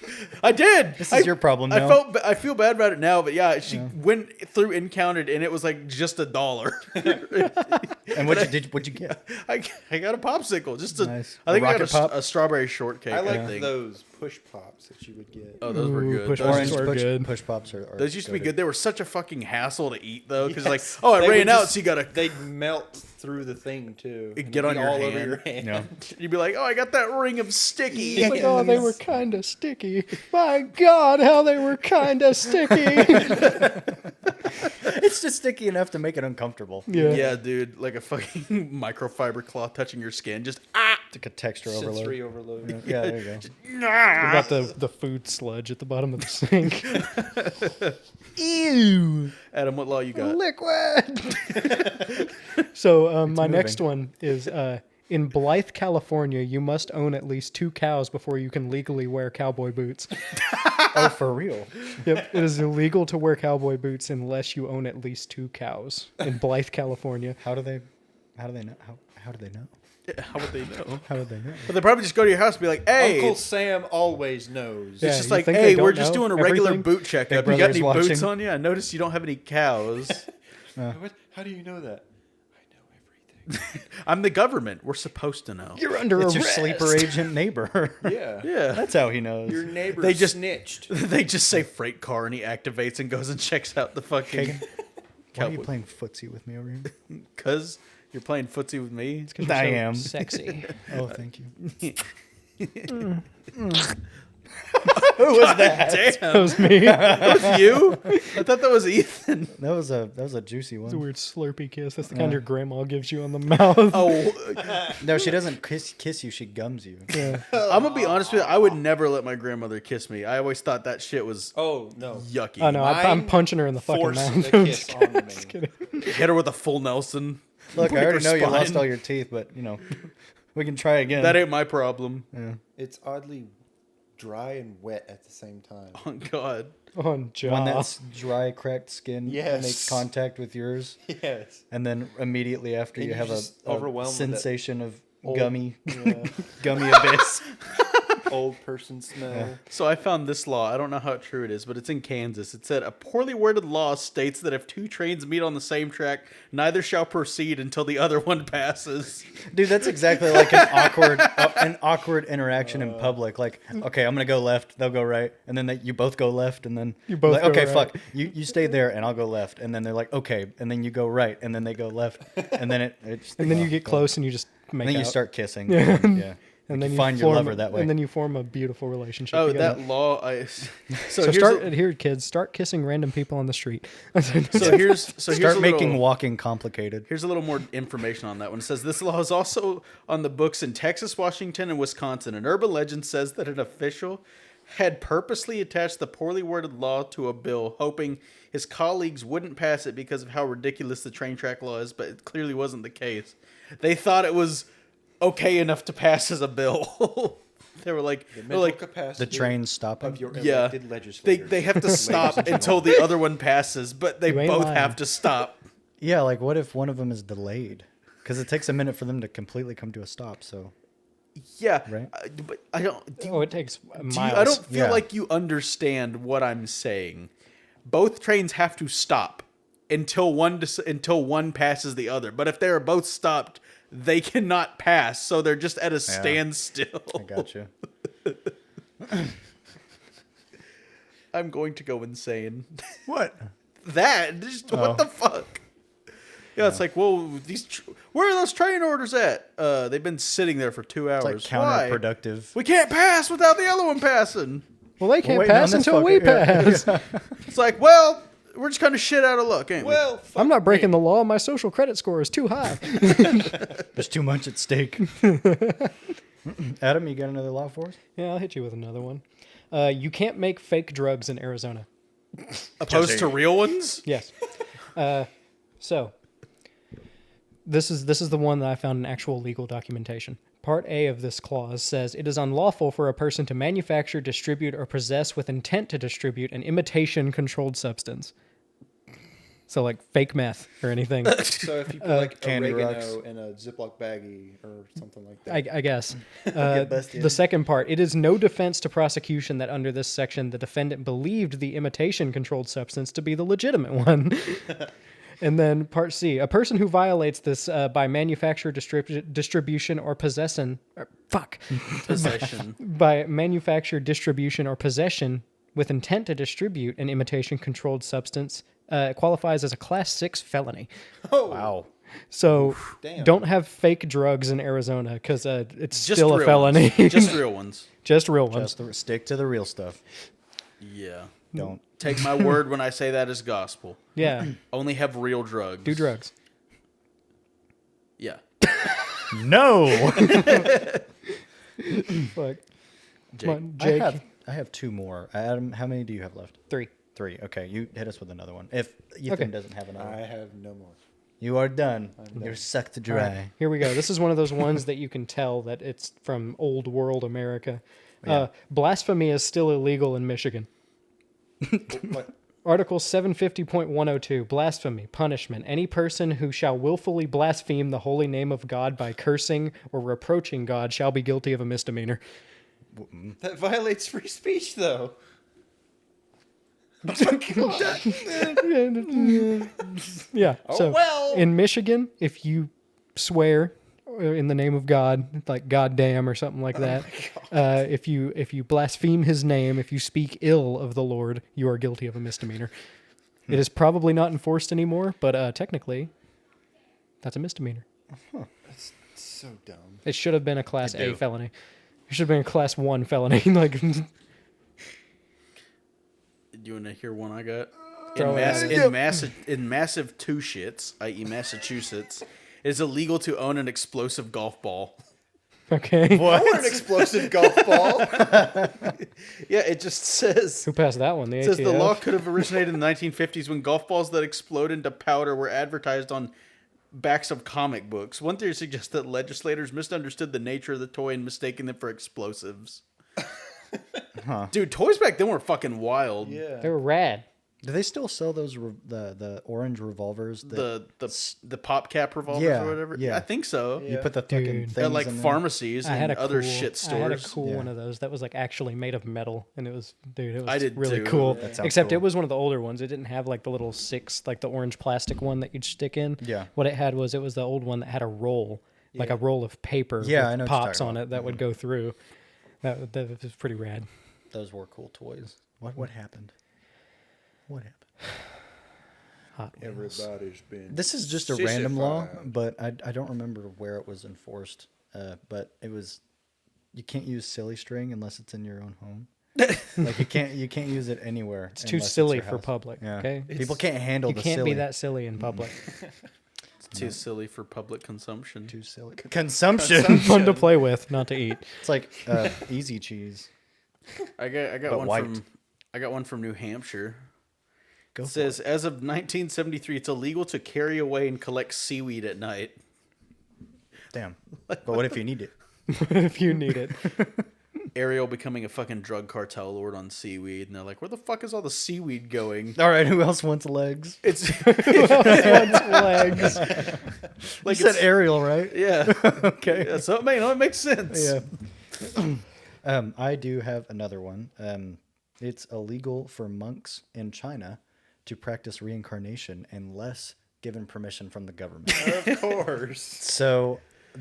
I did. This is your problem now. I feel bad about it now, but yeah, she went through and counted, and it was like just $1. And what'd you get? I got a popsicle. Just a, Nice. I think A I got rocket pop? a strawberry shortcake. I like think. those push pops that you would get. Oh, those were Ooh, good. push Those, orange. Orange are good. push pops are those used to be good. They were such a fucking hassle to eat though, because like, Yes. oh, I They ran would out, just- so you gotta They'd melt through the thing too. It'd and get on be your all hand. over your hand. Yeah. You'd be like, oh, I got that ring of sticky. It's like, oh, they were kind of sticky. My God, how they were kind of sticky. It's just sticky enough to make it uncomfortable. Yeah. Yeah, dude, like a fucking microfiber cloth touching your skin. Just It's like a texture overload. Sensory overload. Yeah, there you go. What about the food sludge at the bottom of the sink? Ew. Adam, what law you got? Liquid. So my moving. next one is in Blythe, California, you must own at least 2 cows before you can legally wear cowboy boots. Oh, for real? Yep, it is illegal to wear cowboy boots unless you own at least 2 cows in Blythe, California. How do they know? How do they know? How would they know? How would they know? But they probably just go to your house and be like, hey, Uncle Sam always knows. Yeah. it's just you like, think hey, they we're don't just know doing a regular everything? boot checkup. Big You got any Brother's boots watching. on you? I noticed you don't have any cows. What? How do you know that? I know everything. I'm the government. We're supposed to know. You're under It's arrest. your sleeper agent neighbor. Yeah. Yeah. That's how he knows. Your neighbor They just- snitched. They just say freight car and he activates and goes and checks out the fucking Kagan, why are you cowboy. playing footsie with me over here? Because you're playing footsie with me. It's 'cause you're I so am. sexy. Oh, thank you. Who was that? That Damn. was me. That was you? I thought that was Ethan. That was a juicy It's a one. weird slurpy kiss. That's the kind your grandma gives you on the mouth. Oh, No, she doesn't kiss you. She gums you. Yeah. I'm going to be honest with you. I would never let my grandmother kiss me. I always thought that shit was Oh no. yucky. Oh no, I'm Mine punching her in the fucking Forced mouth. the I'm kiss just on me. kidding. Hit her with a full Nelson. Look, I Break already her know you lost spine. all your teeth, but we can try again. That ain't my problem. Yeah. It's oddly dry and wet at the same time. Oh, God. On jaw. One that's dry, cracked skin Yes. makes contact with yours, Yes. and then immediately after And you you're have just a overwhelmed with that sensation of old- gummy Yeah. abyss. Old person smell. So I found this law. I don't know how true it is, but it's in Kansas. It said a poorly worded law states that if 2 trains meet on the same track, neither shall proceed until the other one passes. Dude, that's exactly like an awkward interaction in public. Like, okay, I'm gonna go left, they'll go right, and then you both go left, and then You both like, go okay, right. fuck, you stay there, and I'll go left, and then they're like, okay, and then you go right, and then they go left, and then it's and then you get close and you just make and then you out. start kissing. Yeah. Yeah. and Like then you find your form- lover that way. And then you form a beautiful relationship. Oh, together. that law. So So here's start a- here, kids. Start kissing random people on the street. so here's Start a making little, walking complicated. Here's a little more information on that one. It says this law is also on the books in Texas, Washington, and Wisconsin. An urban legend says that an official had purposely attached the poorly worded law to a bill, hoping his colleagues wouldn't pass it because of how ridiculous the train track law is, but it clearly wasn't the case. They thought it was okay enough to pass as a bill. They were like, The they were mental like capacity The train's stopping. of your Yeah. elected legislators. they have to Ladies stop and until gentlemen. the other one passes, but they You ain't both lying. have to stop. Yeah, like what if one of them is delayed? Because it takes a minute for them to completely come to a stop. So Yeah, Right. but I don't. Oh, it takes miles. I don't feel Yeah. like you understand what I'm saying. Both trains have to stop until one passes the other. But if they are both stopped, they cannot pass. So they're just at a standstill. I got you. I'm going to go insane. What? What the fuck? Yeah, it's like, well, where are those train orders at? They've been sitting there for 2 hours. It's like Why? counterproductive. We can't pass without the other one passing. Well, they can't waiting on pass this until we fucker. Yeah. pass. It's like, well, we're just kind of shit out of luck, ain't we? Well, I'm not breaking the law. My social credit score is too high. There's too much at stake. Adam, you got another law for us? Yeah, I'll hit you with another one. You can't make fake drugs in Arizona. Opposed to real ones? Yes. So this is the one that I found in actual legal documentation. Part A of this clause says it is unlawful for a person to manufacture, distribute, or possess with intent to distribute an imitation controlled substance. So like fake meth or anything. So if you put like Candy oregano Rocks. in a Ziploc baggie or something like that. I guess. busted. The second part, it is no defense to prosecution that under this section the defendant believed the imitation controlled substance to be the legitimate one. And then part C, a person who violates this by manufacture, distribution, or possession, Possession. by manufacture, distribution, or possession with intent to distribute an imitation controlled substance qualifies as a Class 6 felony. Oh, Wow. So Damn. don't have fake drugs in Arizona because it's Just still a real felony. ones. Just real ones. Just real ones. Just stick to the real stuff. Yeah. Don't. Take my word when I say that is gospel. Yeah. Only have real drugs. Do drugs. Yeah. No. Fuck. Jake. Come on, Jake. I have two more. Adam, how many do you have left? 3. 3. Okay, you hit us with another one. If Ethan Okay. doesn't have another, I have no more. you are done. done. You're sucked All dry. right, here we go. This is one of those ones that you can tell that it's from old world America. Blasphemy is still illegal in Michigan. What? Article 750.102, blasphemy, punishment. Any person who shall willfully blaspheme the holy name of God by cursing or reproaching God shall be guilty of a misdemeanor. That violates free speech, though. Yeah. So well. in Michigan, if you swear in the name of God, like goddamn or something like that, if you blaspheme His name, if you speak ill of the Lord, you are guilty of a misdemeanor. It is probably not enforced anymore, but technically, that's a misdemeanor. That's so dumb. It should have been a Class I A do. felony. It should have been a Class 1 felony. Like, Do you want to hear one I got? Throw it at me. In massive two shits, i.e. Massachusetts, it is illegal to own an explosive golf ball. okay. I want an explosive golf ball. Yeah, it just says... Who passed that one? The It says the ATF? law could have originated in the 1950s when golf balls that explode into powder were advertised on backs of comic books. One theory suggests that legislators misunderstood the nature of the toy and mistaken them for explosives. Dude, toys back then were fucking wild. Yeah. They were rad. Do they still sell those the orange revolvers? That The pop cap revolvers Yeah, or whatever. yeah. I think so. you put the fucking Dude. things At like in there? pharmacies I had and a other cool, shit I had a stores. cool Yeah. one of those that was like actually made of metal, and it was I did really too. cool. That sounds Except cool. it was one of the older ones. It didn't have like the little like the orange plastic one that you'd stick in. Yeah. What it had was the old one that had a roll, like a roll of paper. Yeah, with I know what you're pops talking on about. it that would go through. That was pretty rad. Those were cool toys. What happened? What happened? Hot Wheels. Everybody's been. This is just a random law, sissified. but I don't remember where it was enforced. But it was, you can't use silly string unless it's in your own home. Like you can't use it anywhere. It's too unless silly your for house. public. Yeah. Okay. People can't handle You the can't silly. be that silly in public. It's too silly for public consumption. Too silly. Consumption. Fun to play with, not to eat. It's like easy cheese. I got But one white. from New Hampshire. Go It for says as of 1973, it's illegal to carry away and collect seaweed at night. Damn. But what if you need it? If you need it. Ariel becoming a fucking drug cartel lord on seaweed, and they're like, "Where the fuck is all the seaweed going?" All right, who else wants legs? It's Legs. Like you said Ariel, right? yeah, Okay. yeah. So it makes sense. Yeah. I do have another one. It's illegal for monks in China to practice reincarnation unless given permission from the government. Of course. So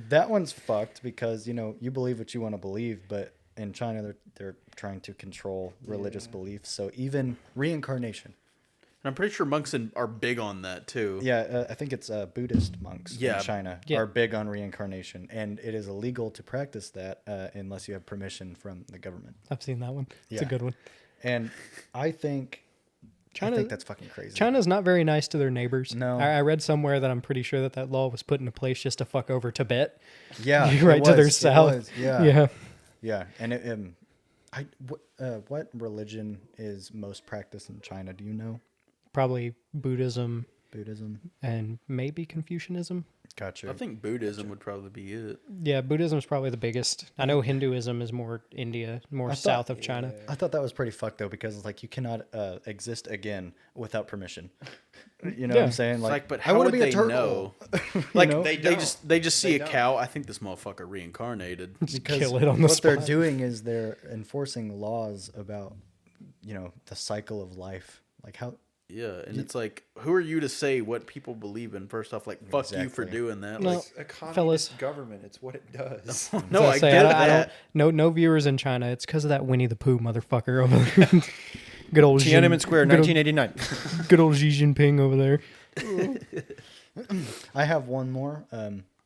that one's fucked because, you know, you believe what you want to believe, but in China they're trying to control religious beliefs. So even reincarnation. And I'm pretty sure monks are big on that too. Yeah, I think it's Buddhist monks Yeah. in China are big on reincarnation, and it is illegal to practice that unless you have permission from the government. I've seen that one. It's a Yeah. good one. And I think that's fucking crazy. China's not very nice to their neighbors. No. I read somewhere that I'm pretty sure that law was put into place just to fuck over Tibet. Yeah, right it to their was, it south. was, Yeah, Yeah. yeah. And what religion is most practiced in China? Do you know? Probably Buddhism Buddhism. and maybe Confucianism. Gotcha. I think Buddhism would probably be it. Yeah, Buddhism is probably the biggest. I know Hinduism is more India, more south of China. I thought that was pretty fucked though, because it's like you cannot exist again without permission. You know what Yeah. I'm saying? It's Like, like, but I how want would to be they a turtle. know? Like know? they don't. just see They a don't. cow. I think this motherfucker reincarnated. Just Because kill it on the what spot. they're doing is they're enforcing laws about, you know, the cycle of life. Like how Yeah, and it's like, who are you to say what people believe in? First off, like, fuck you for Exactly. doing that. No. Like, A communist Fellas. government. It's what it does. no, So I say, get I that. no viewers in China. It's because of that Winnie the Pooh motherfucker over there. Good old Tiananmen Square, good old- 1989. Good old Xi Jinping over there. I have one more,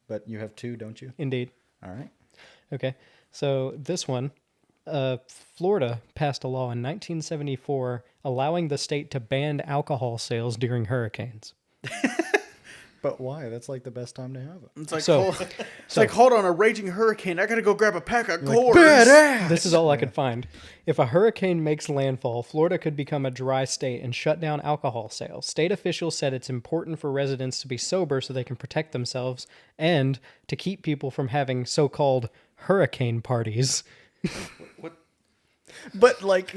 but you have two, don't you? Indeed. All right. Okay. So this one, Florida passed a law in 1974 allowing the state to ban alcohol sales during hurricanes. But why? That's like the best time to have it. It's like, So- it's like, hold on, a raging hurricane. I gotta go grab a pack of Coors. This is all I could find. If a hurricane makes landfall, Florida could become a dry state and shut down alcohol sales. State officials said it's important for residents to be sober so they can protect themselves and to keep people from having so-called hurricane parties. What? But like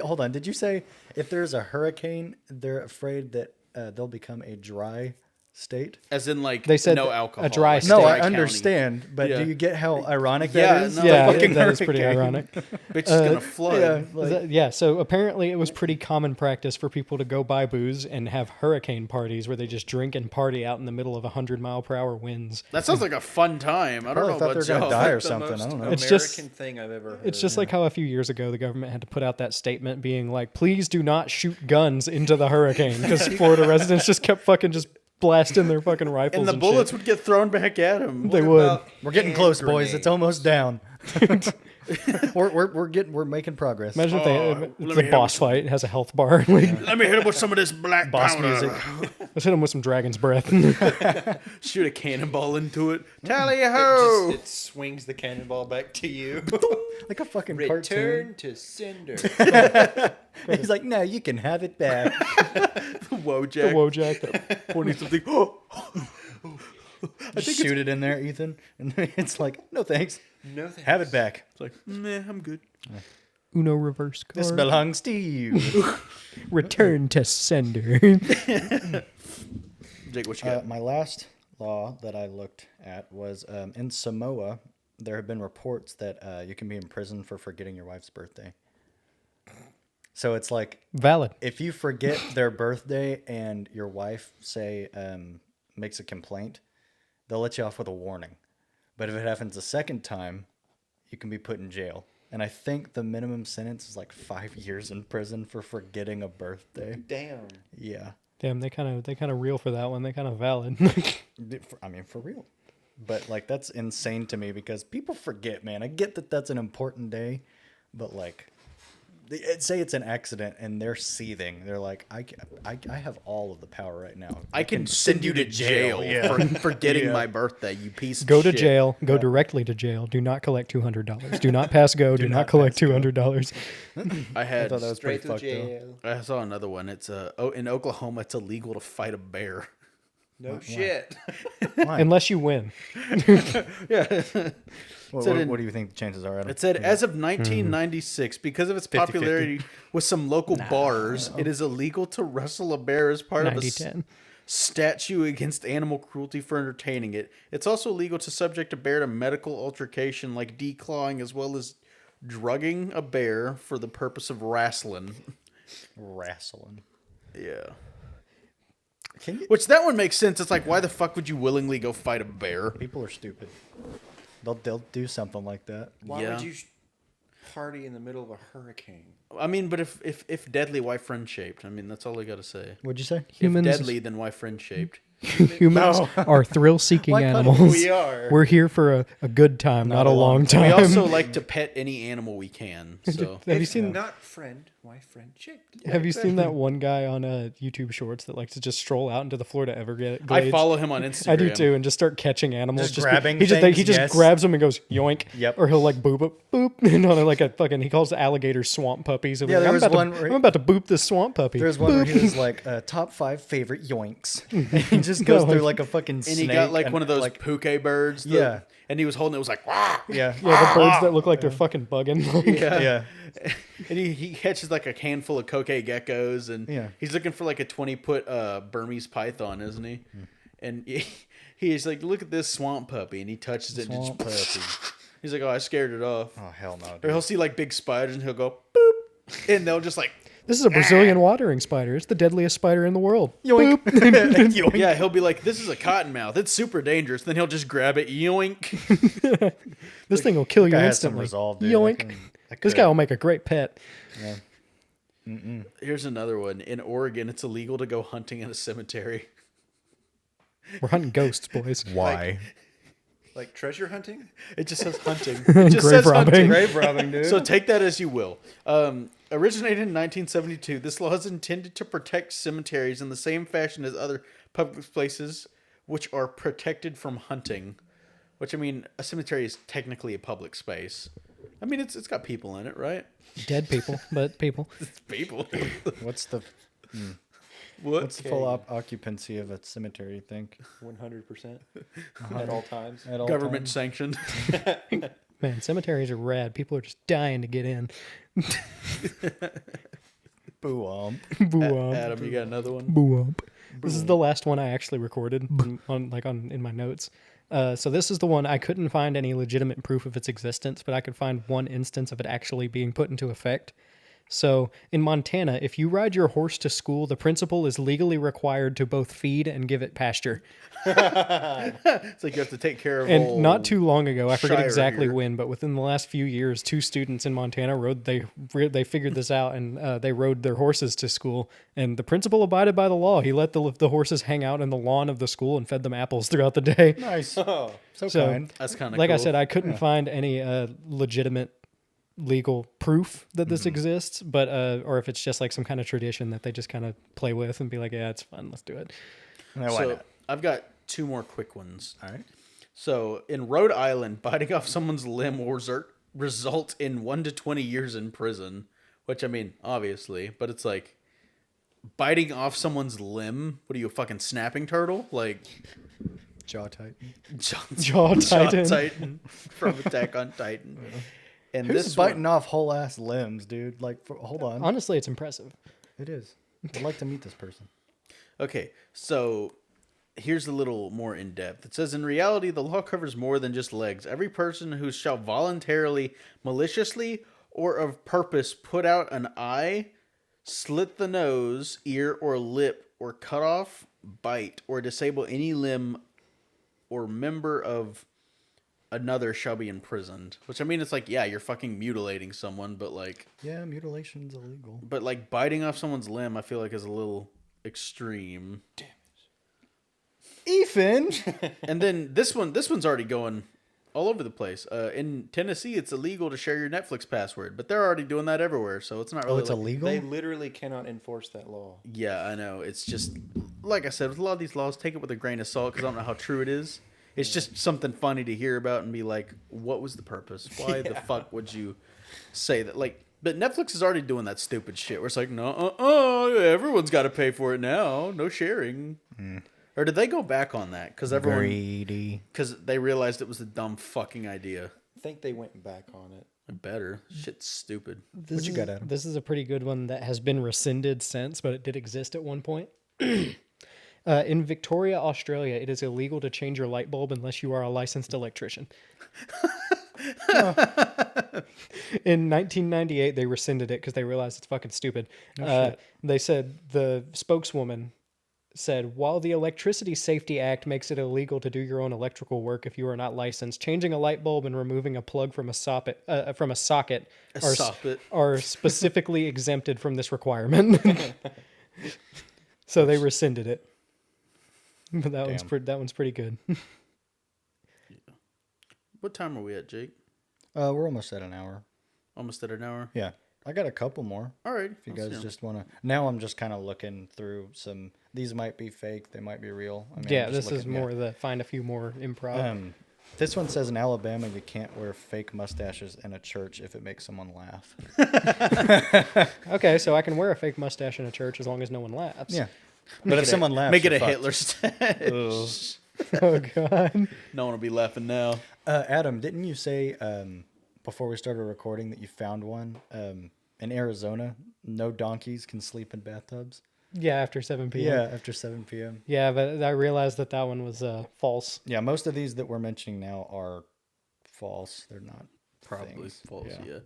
hold on, did you say if there's a hurricane, they're afraid that they'll become a dry state? As in, like, They said no that alcohol. a dry like state. No, dry I county. understand, but Yeah. do you get how ironic Yeah, that is? no. The Yeah, fucking that is pretty hurricane. ironic. Bitch is gonna flood. Yeah, like, Yeah, so apparently it was pretty common practice for people to go buy booze and have hurricane parties where they just drink and party out in the middle of 100-mile-per-hour winds. That sounds like a fun time. I don't probably know thought about they were gonna y'all. die or The something. most I don't know. It's American just- thing I've ever heard. It's just like how a few years ago the government had to put out that statement being like, please do not shoot guns into the hurricane because Florida residents just kept fucking just blasting their fucking rifles And the and bullets shit. would get thrown back at him. They would. about we're getting hand close, boys. It's grenades? almost down. we're making progress. Imagine if let it's me a hit boss fight. It has a health bar. Like, Let me hit him with some of this black Boss powder. music. let's hit him with some dragon's breath. Shoot a cannonball into it. Tally It, ho! just, it swings the cannonball back to you. Like a fucking Return cartoon. to sender. He's like, no, you can have it back. Wojak. Wojak. Pointing something. Shoot it in there, Ethan. And it's like, no thanks. No thanks. Have it back. It's like, meh, I'm good. Uno reverse card. This belongs to you. Return to sender. Jake, what you got? My last law that I looked at was in Samoa, there have been reports that you can be in prison for forgetting your wife's birthday. So it's like, Valid. if you forget their birthday and your wife, say, makes a complaint, they'll let you off with a warning. But if it happens a second time, you can be put in jail. And I think the minimum sentence is like 5 years in prison for forgetting a birthday. Damn. Yeah. Damn, they kind of real for that one. They kind of valid. I mean, for real. But like, that's insane to me because people forget, man. I get that that's an important day, but like, say it's an accident and they're seething. They're like, I have all of the power right now. I can send you to jail for forgetting my birthday, you piece of Go shit. to jail. Go directly to jail. Do not collect $200. Do not pass go. Do not collect $200. I I had. thought that was Straight pretty to fucked up. jail. I saw another one. It's in Oklahoma. It's illegal to fight a bear. No shit. Why? Unless you win. Yeah. What, said what, in- what do you think the chances are, Adam? It said, as of 1996, because of its 50-50. popularity with some local bars, it is illegal to wrestle a bear as part of a 90-10. statute against animal cruelty for entertaining it. It's also illegal to subject a bear to medical altercation like declawing, as well as drugging a bear for the purpose of wrestling. Wrestling. Yeah. Can you? Which, that one makes sense. It's like, why the fuck would you willingly go fight a bear? People are stupid. They'll do something like that. Why Yeah. would you party in the middle of a hurricane? I mean, but if deadly, why friend shaped? I mean, that's all I gotta say. What'd you say? Humans, If deadly, then why friend shaped? humans are thrill-seeking Why couldn't animals. we are? We're here for a good time, not a long time. We also like to pet any animal we can. So Have you If seen? not friend, why friend shaped? Have you seen that one guy on YouTube Shorts that likes to just stroll out into the Florida Everglades? I follow him on Instagram. I do too, and just start catching animals. Just grabbing he things, just yes. grabs them and goes yoink. Yep. Or he'll like boop it, boop, and on like a fucking. He calls the alligators swamp puppies. And Yeah, there was one I'm where- about to boop this swamp puppy. There's one where Boop. he was like, top 5 favorite yoinks. And he just goes No, through like- like a fucking And snake. he got like and, one of those like, puke birds. Yeah. And he was holding it. Was like, wah! yeah. Yeah, the birds that look like they're fucking bugging. Yeah. Yeah. And he catches like a handful of coque geckos, and Yeah. he's looking for like a 20-foot Burmese python, isn't he? And he's like, look at this swamp puppy, and he touches it. And Swamp just, puppy. he's like, oh, I scared it off. Oh, hell no. Or Dude. he'll see like big spiders, and he'll go boop, and they'll just like. This is a Brazilian watering spider. It's the deadliest spider in the world. Yoink. Yoink. Yeah, he'll be like, this is a cottonmouth. It's super dangerous. Then he'll just grab it, yoink. This thing will kill you guy has some instantly. resolve, dude. Yoink. This guy will make a great pet. Yeah. Here's another one. In Oregon, it's illegal to go hunting in a cemetery. We're hunting ghosts, boys. Why? Like treasure hunting? It just says hunting. It just Grave says robbing. hunting. Grave robbing, dude. So take that as you will. Originated in 1972, this law is intended to protect cemeteries in the same fashion as other public places, which are protected from hunting. Which, I mean, a cemetery is technically a public space. I mean, it's got people in it, right? Dead people, but people. It's people. What's the What's the full occupancy of a cemetery, you think? 100% at all times. At all government times? sanctioned? Man, cemeteries are rad. People are just dying to get in. Boo Boo Adam, you got another one? Boo. This is the last one I actually recorded in my notes. So this is the one I couldn't find any legitimate proof of its existence, but I could find one instance of it actually being put into effect. So in Montana, if you ride your horse to school, the principal is legally required to both feed and give it pasture. It's like you have to take care of And old not too long ago, I forget Shire exactly here. when, but within the last few years, 2 students in Montana they figured this out, and they rode their horses to school. And the principal abided by the law. He let the horses hang out in the lawn of the school and fed them apples throughout the day. Nice. So So, kind. That's kind of like cool. I said, I couldn't find any legitimate legal proof that this exists, but or if it's just like some kind of tradition that they just kind of play with and be like, yeah, it's fun, let's do it. No, why So not? I've got 2 more quick ones. All right. So in Rhode Island, biting off someone's limb will result in 1 to 20 years in prison. Which, I mean, obviously, but it's like biting off someone's limb. What are you, a fucking snapping turtle? Like Jaw tight. Jaw Titan. Titan from Attack on Titan. And Who's this biting one, off whole ass limbs, dude? Like, hold on. Honestly, it's impressive. It is. I'd like to meet this person. Okay, so here's a little more in depth. It says, in reality, the law covers more than just legs. Every person who shall voluntarily, maliciously, or of purpose put out an eye, slit the nose, ear, or lip, or cut off, bite, or disable any limb or member of another shall be imprisoned. Which, I mean, it's like, yeah, you're fucking mutilating someone, but like, Yeah, mutilation's illegal. but like biting off someone's limb, I feel like is a little extreme. Ethan! And then this one's already going all over the place. In Tennessee, it's illegal to share your Netflix password, but they're already doing that everywhere, so it's not really. Oh, it's like- illegal? They literally cannot enforce that law. Yeah, I know. It's just like I said, with a lot of these laws, take it with a grain of salt because I don't know how true it is. It's just something funny to hear about and be like, what was the purpose? Why the fuck would you say that? Like, but Netflix is already doing that stupid shit where it's like, no, everyone's got to pay for it now. No sharing. Or did they go back on that? Because everyone, Greedy. because they realized it was a dumb fucking idea. I think they went back on it. Better. Shit's stupid. This you is, got, Adam? This is a pretty good one that has been rescinded since, but it did exist at one point. In Victoria, Australia, it is illegal to change your light bulb unless you are a licensed electrician. In 1998, they rescinded it because they realized it's fucking stupid. They said, the spokeswoman said, while the Electricity Safety Act makes it illegal to do your own electrical work if you are not licensed, changing a light bulb and removing a plug from a socket are specifically exempted from this requirement. So they rescinded it. But that one's pretty good. What time are we at, Jake? We're almost at an hour. Almost at an hour? Yeah. I got a couple more. All right. If you guys just want to. Now I'm just kind of looking through some. These might be fake. They might be real. I mean, Yeah, I'm just this is looking- more the find a few more improv. This one says in Alabama you can't wear fake mustaches in a church if it makes someone laugh. Okay, so I can wear a fake mustache in a church as long as no one laughs. Yeah. But if someone laughs, Make it you're a fucked. Hitler stash. Oh, God. No one will be laughing now. Adam, didn't you say before we started recording that you found one in Arizona? No donkeys can sleep in bathtubs. Yeah, after 7 p.m. Yeah, after 7 p.m. Yeah, but I realized that one was false. Yeah, most of these that we're mentioning now are false. They're not Probably things. false, yeah.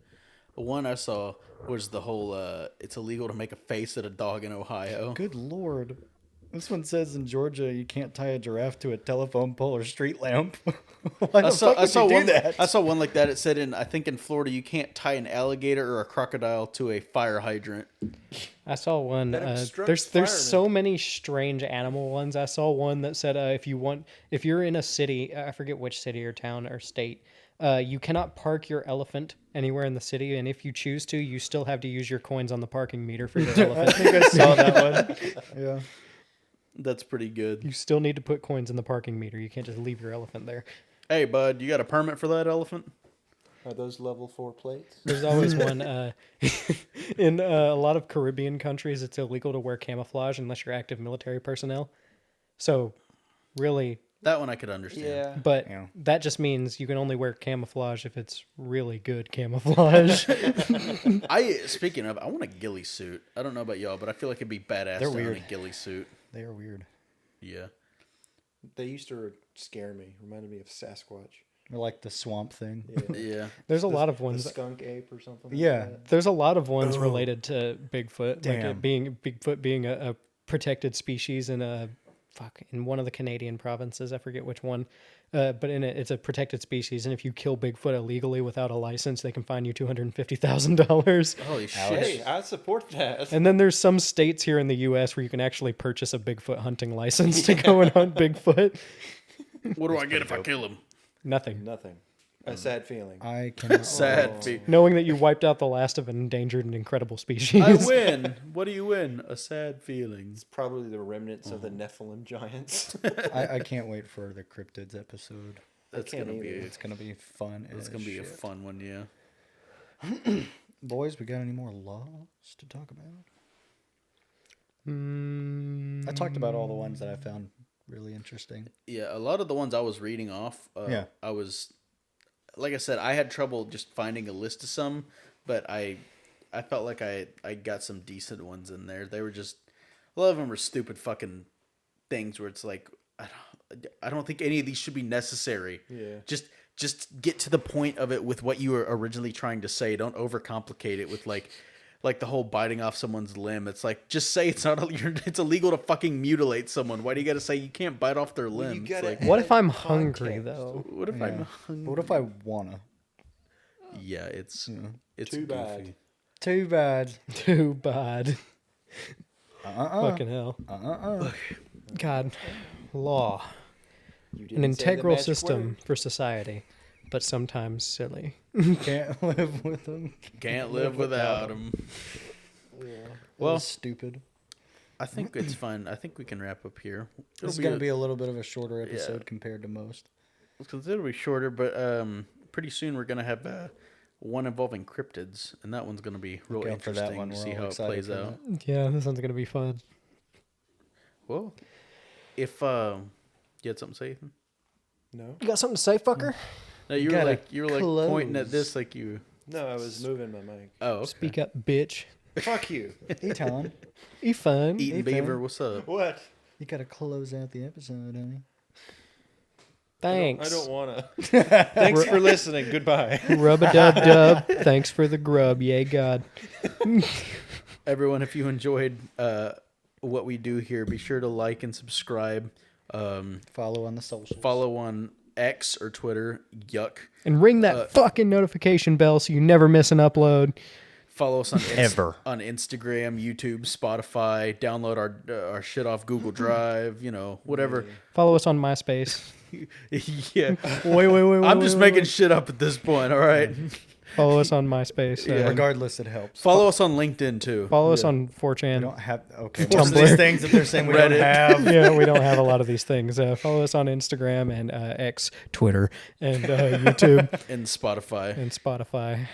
The one I saw was the whole, it's illegal to make a face at a dog in Ohio. Good Lord. This one says in Georgia you can't tie a giraffe to a telephone pole or street lamp. Why the fuck would you do one, that? I saw one like that. It said I think in Florida you can't tie an alligator or a crocodile to a fire hydrant. I saw one. That obstructs There's firemen. so many strange animal ones. I saw one that said if you're in a city, I forget which city or town or state, you cannot park your elephant anywhere in the city, and if you choose to, you still have to use your coins on the parking meter for your elephant. I think I saw that one. Yeah. That's pretty good. You still need to put coins in the parking meter. You can't just leave your elephant there. Hey, bud, you got a permit for that elephant? Are those level 4 plates? There's always one. In a lot of Caribbean countries, it's illegal to wear camouflage unless you're active military personnel. So, really, That one I could understand. but Yeah. that just means you can only wear camouflage if it's really good camouflage. Speaking of, I want a ghillie suit. I don't know about y'all, but I feel like it'd be badass They're to weird. own a ghillie suit. They are weird. Yeah. They used to scare me. Reminded me of Sasquatch. They're like the swamp thing. Yeah. Yeah. There's a lot of The ones. skunk ape or something. like Yeah. that. There's a lot of ones related to Bigfoot, like Damn. it being Bigfoot being a protected species in in one of the Canadian provinces. I forget which one, but in it's a protected species, and if you kill Bigfoot illegally without a license, they can fine you $250,000. Holy shit. Hey, I support that. And then there's some states here in the U.S. where you can actually purchase a Bigfoot hunting license to go and hunt Bigfoot. What do I get if I kill him? Nothing. Nothing. A sad feeling. I cannot. Sad. Knowing that you wiped out the last of an endangered and incredible species. I win. What do you win? A sad feeling. It's probably the remnants of the Nephilim giants. I can't wait for the cryptids episode. That's can't gonna be. either. It's gonna be fun. It's gonna be a fun one. Yeah. Boys, we got any more laws to talk about? I talked about all the ones that I found really interesting. Yeah. A lot of the ones I was reading off. Yeah. I was, like I said, I had trouble just finding a list of some, but I felt like I got some decent ones in there. They were just, a lot of them were stupid fucking things where it's like, I don't think any of these should be necessary. Yeah. Just get to the point of it with what you were originally trying to say. Don't overcomplicate it with like the whole biting off someone's limb. It's like, just say it's it's illegal to fucking mutilate someone. Why do you got to say you can't bite off their Well, you limb? It's gotta like, What if I'm Context. hungry, though? what if I'm hungry? What if I wanna? Yeah, it's Too bad. goofy. Too bad. Too bad. Fucking hell. Uh-uh. God. Law. You An didn't say the integral magic system word. for society, but sometimes silly. Can't live with them. Can't live without them. Yeah. Well, stupid. I think it's fun. I think we can wrap up here. This is gonna be a little bit of a shorter episode compared to most. It's considerably shorter, but pretty soon we're gonna have one involving cryptids, and that one's gonna be real Look out for interesting that one. to We're see all how it excited plays for out. Yeah, this one's gonna be fun. Well, If you had something to say, Ethan? No, You got something to say, fucker? No, you were gotta like pointing at this like you. no, I was moving my mic. Oh, okay. Speak up, bitch. Fuck you. Hey, Tom, You fun. Eating Hey, fam. Beaver, what's up? What? you gotta close out the episode, honey. Thanks. I don't wanna. Thanks for listening. Goodbye. Rub-a-dub-dub. Thanks for the grub. Yay, God. Everyone, if you enjoyed what we do here, be sure to like and subscribe. Follow on the socials. Follow on X or Twitter. Yuck. And ring that fucking notification bell so you never miss an upload. Follow us on Ever. on Instagram, YouTube, Spotify. Download our shit off Google Drive. You know, whatever. Follow us on MySpace. Yeah. Wait. I'm just making shit up at this point. All right. Follow us on MySpace. Regardless, it helps. Follow us on LinkedIn too. Follow us on We 4chan. don't have most Tumblr. of these things that they're saying we don't Reddit. have. Yeah, we don't have a lot of these things. Follow us on Instagram and X, Twitter, and YouTube And Spotify. and Spotify.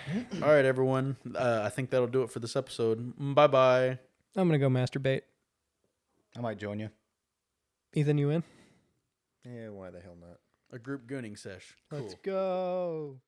All right, everyone. I think that'll do it for this episode. Bye bye. I'm going to go masturbate. I might join you. Ethan, you in? Yeah, why the hell not? A group gooning sesh. Let's go.